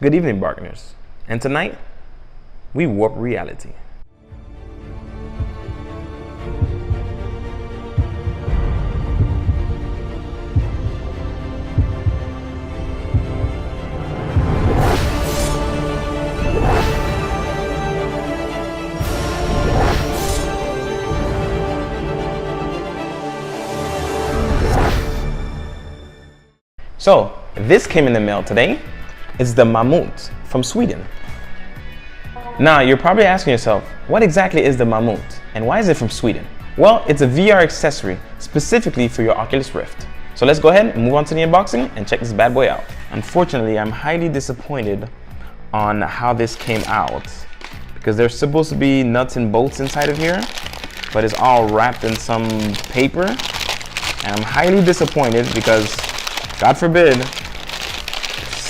Good evening, bargainers. And tonight, we warp reality. So, this came in the mail today. It's the Mamut from Sweden. Now, you're probably asking yourself, what exactly is the Mamut and why is it from Sweden? Well, it's a VR accessory specifically for your Oculus Rift. So let's go ahead and move on to the unboxing and check this bad boy out. Unfortunately, I'm highly disappointed on how this came out because there's supposed to be nuts and bolts inside of here, but it's all wrapped in some paper. And I'm highly disappointed because, God forbid,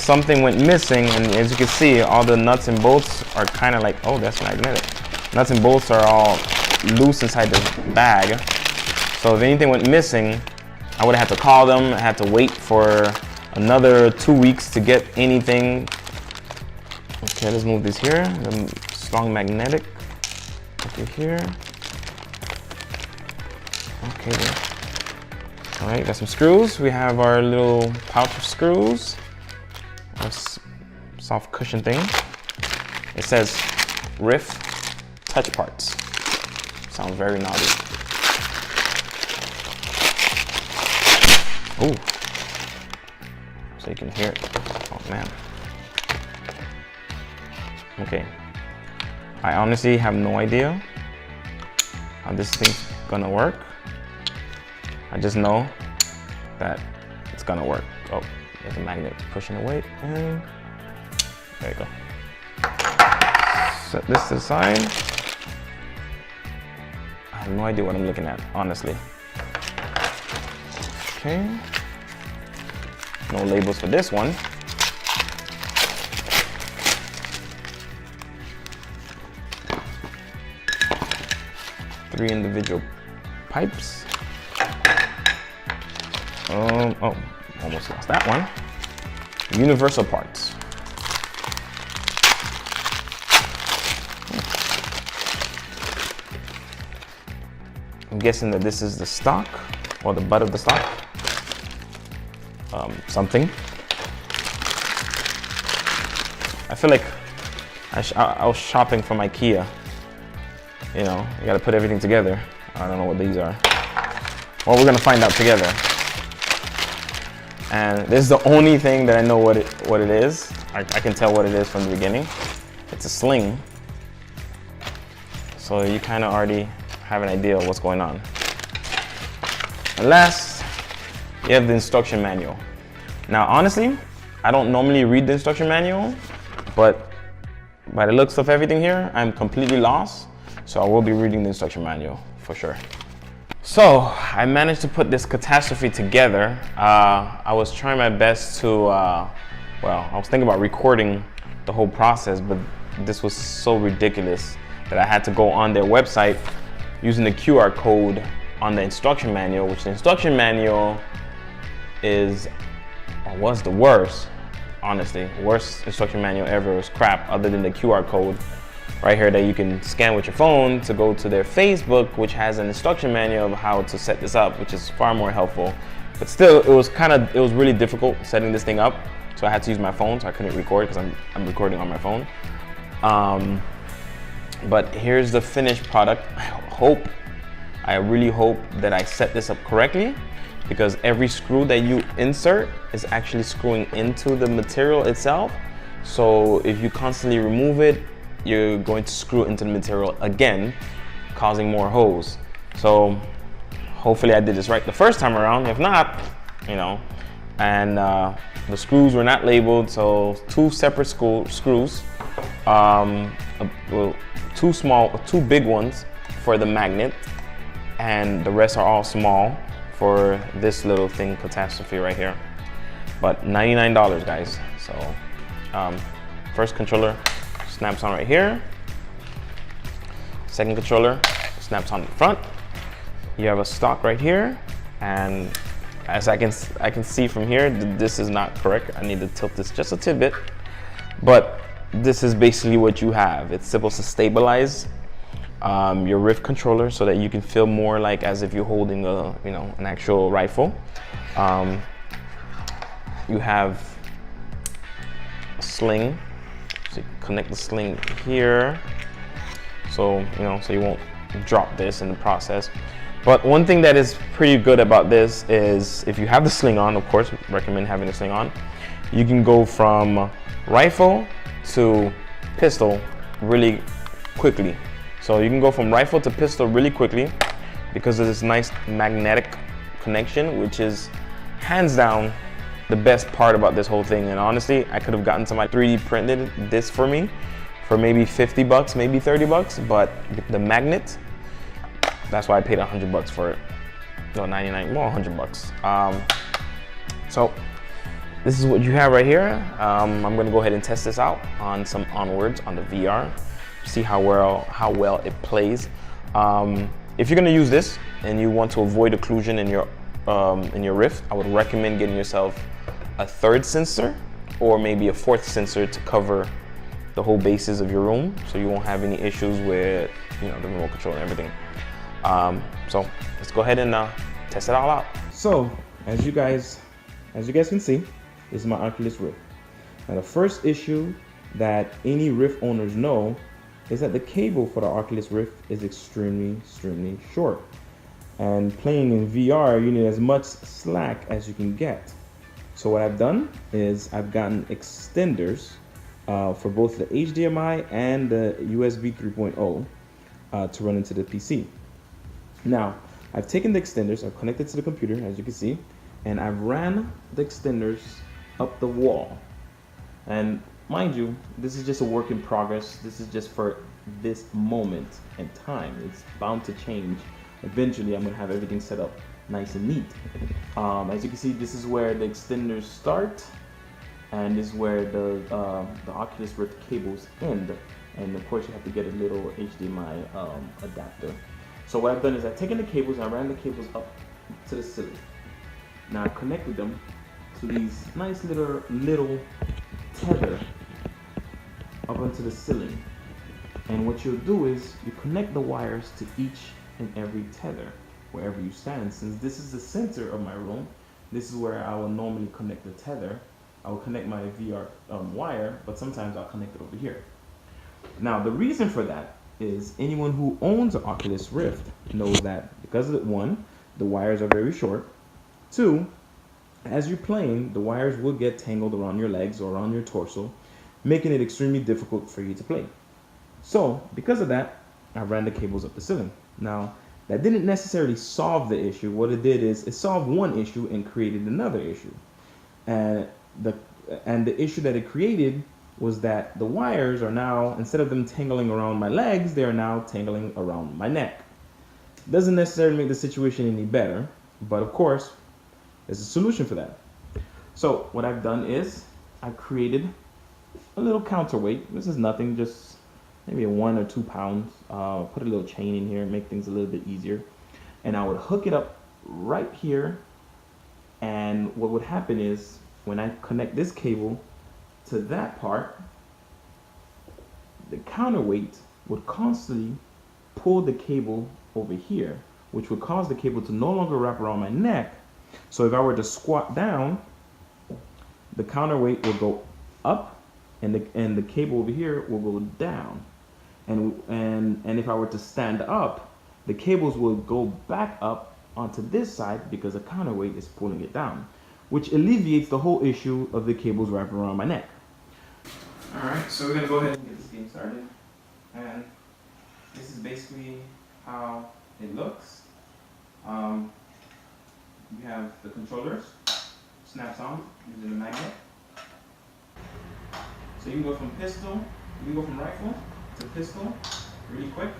something went missing, and as you can see, all the nuts and bolts are kind of like, oh, that's magnetic. Nuts and bolts are all loose inside the bag. So if anything went missing, I would have had to call them. I had to wait for another 2 weeks to get anything. Okay, let's move this here. The strong magnetic over here. Okay. All right, got some screws. We have our little pouch of screws. A soft cushion thing. It says Rift Touch Parts. Sounds very naughty. Oh, so you can hear it. Oh man. Okay. I honestly have no idea how this thing's gonna work. I just know that it's gonna work. Oh. There's a magnet pushing away, and there you go. Set this to the side. I have no idea what I'm looking at, honestly. Okay. No labels for this one. Three individual pipes. Oh. Almost lost that one. Universal parts. I'm guessing that this is the stock, or the butt of the stock. Something. I feel like I was shopping from IKEA. You know, you gotta put everything together. I don't know what these are. Well, we're gonna find out together. And this is the only thing that I know what it is. I can tell what it is from the beginning. It's a sling. So you kind of already have an idea of what's going on. And last, you have the instruction manual. Now, honestly, I don't normally read the instruction manual, but by the looks of everything here, I'm completely lost. So I will be reading the instruction manual for sure. So I managed to put this catastrophe together. I was trying my best to, well, I was thinking about recording the whole process, but this was so ridiculous that I had to go on their website using the QR code on the instruction manual, which the instruction manual is, or was the worst, honestly. Worst instruction manual ever. It was crap, other than the QR code right here that you can scan with your phone to go to their Facebook, which has an instruction manual of how to set this up, which is far more helpful. But still, it was really difficult setting this thing up. So I had to use my phone, so I couldn't record because I'm recording on my phone. But here's the finished product. I really hope that I set this up correctly, because every screw that you insert is actually screwing into the material itself. So if you constantly remove it, you're going to screw into the material again, causing more holes. So hopefully I did this right the first time around. If not, you know, and the screws were not labeled, so two separate screws, well, two big ones for the magnet, and the rest are all small for this little thing, catastrophe right here. But $99, guys. So first controller snaps on right here. Second controller snaps on the front. You have a stock right here, and as I can see from here, this is not correct. I need to tilt this just a tidbit. But this is basically what you have. It's supposed to stabilize your Rift controller so that you can feel more like as if you're holding a, an actual rifle. You have a sling, so you connect the sling here, so so you won't drop this in the process. But one thing that is pretty good about this is if you have the sling on, of course, recommend having the sling on, you can go from rifle to pistol really quickly. So you can go from rifle to pistol really quickly because of this nice magnetic connection, which is hands down the best part about this whole thing. And honestly, I could have gotten somebody 3D printed this for me for maybe 50 bucks, maybe 30 bucks, but the magnet, that's why I paid 100 bucks for it. No, 99, well, 100 bucks. So this is what you have right here. I'm gonna go ahead and test this out on some Onwards on the VR, see how well it plays. If you're gonna use this and you want to avoid occlusion in your Rift, I would recommend getting yourself a third sensor or maybe a fourth sensor to cover the whole bases of your room, so you won't have any issues with the remote control and everything. So let's go ahead and test it all out. So as you guys can see, this is my Oculus Rift. Now the first issue that any Rift owners know is that the cable for the Oculus Rift is extremely short. And playing in VR, you need as much slack as you can get. So what I've done is I've gotten extenders for both the HDMI and the USB 3.0 to run into the PC. Now, I've taken the extenders, I've connected to the computer, as you can see, and I've ran the extenders up the wall. And mind you, this is just a work in progress. This is just for this moment in time. It's bound to change. Eventually, I'm gonna have everything set up nice and neat. As you can see, this is where the extenders start, and this is where the Oculus Rift cables end. And of course, you have to get a little HDMI adapter. So what I've done is I've taken the cables and I ran the cables up to the ceiling. Now I've connected them to these nice little tether up onto the ceiling. And what you'll do is you connect the wires to each and every tether wherever you stand. Since this is the center of my room, this is where I will normally connect the tether. I will connect my VR wire, but sometimes I'll connect it over here. Now the reason for that is anyone who owns an Oculus Rift knows that because of one, the wires are very short. Two, as you're playing, the wires will get tangled around your legs or around your torso, making it extremely difficult for you to play. So because of that, I ran the cables up the ceiling. Now that didn't necessarily solve the issue. What it did is it solved one issue and created another issue. And the issue that it created was that the wires are now, instead of them tangling around my legs, they are now tangling around my neck. Doesn't necessarily make the situation any better, but of course, there's a solution for that. So what I've done is I've created a little counterweight. This is nothing, just maybe 1 or 2 pounds. Put a little chain in here, make things a little bit easier. And I would hook it up right here. And what would happen is when I connect this cable to that part, the counterweight would constantly pull the cable over here, which would cause the cable to no longer wrap around my neck. So if I were to squat down, the counterweight will go up and the cable over here will go down. And if I were to stand up, the cables will go back up onto this side because the counterweight is pulling it down, which alleviates the whole issue of the cables wrapping around my neck. Alright, so we're going to go ahead and get this game started. And this is basically how it looks. We have the controllers, snaps on using the magnet. So you can go from pistol, you can go from rifle to pistol really quick.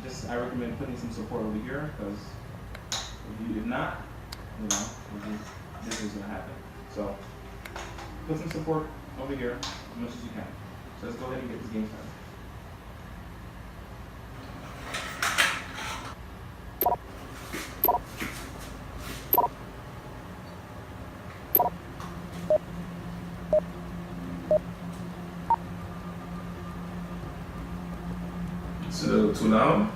Just I recommend putting some support over here because if not, this is going to happen. So put some support over here as much as you can. So let's go ahead and get this game started. a little too loud.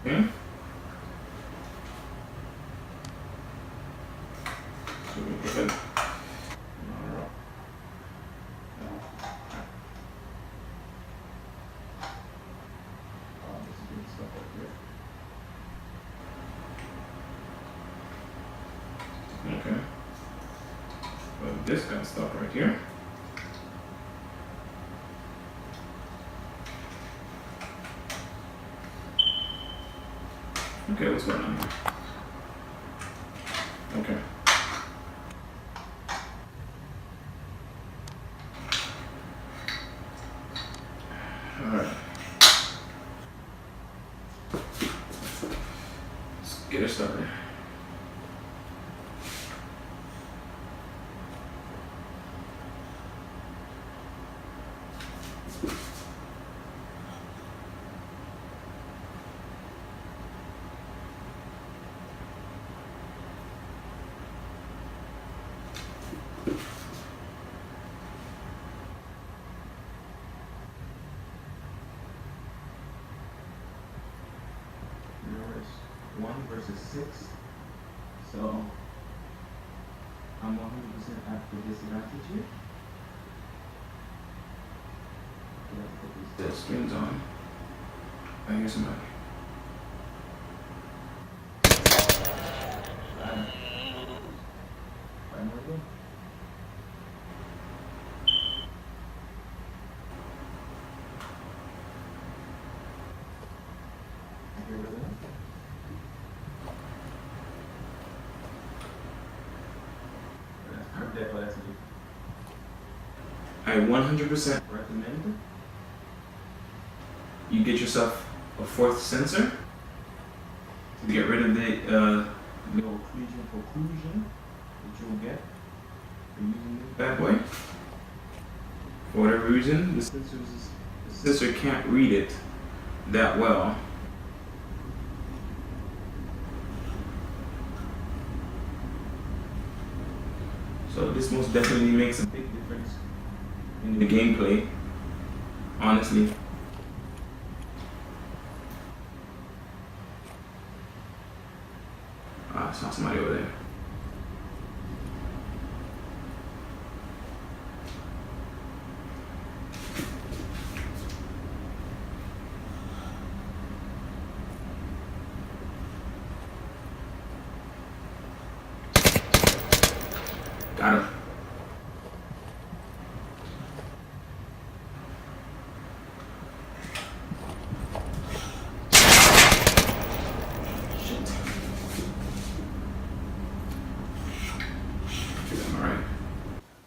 Okay. So we give it. Okay. Well, this got stuck right here. Okay, what's going on here? Okay. Alright. Let's get it started. Notice 1 versus 6. So I'm 100% at the disadvantage here. Let's put these dead strings on. I hear somebody. I 100% recommend you get yourself a 4th sensor to get rid of the little occlusion that you'll get for using this bad boy. For whatever reason, the sensor can't read it that well. So this most definitely makes a big difference in the gameplay, honestly. I saw somebody over there. Got him.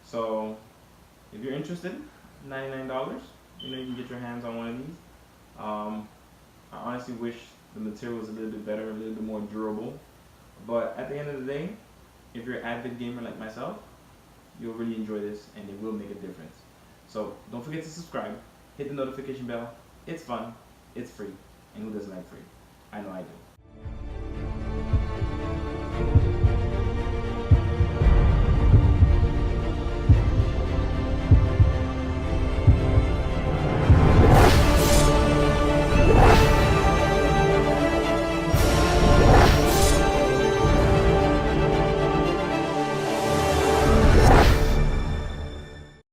So, if you're interested, $99, you can get your hands on one of these. I honestly wish the material was a little bit better, a little bit more durable. But at the end of the day, if you're an avid gamer like myself, you'll really enjoy this and it will make a difference. So don't forget to subscribe, hit the notification bell. It's fun, it's free, and who doesn't like free? I know I do.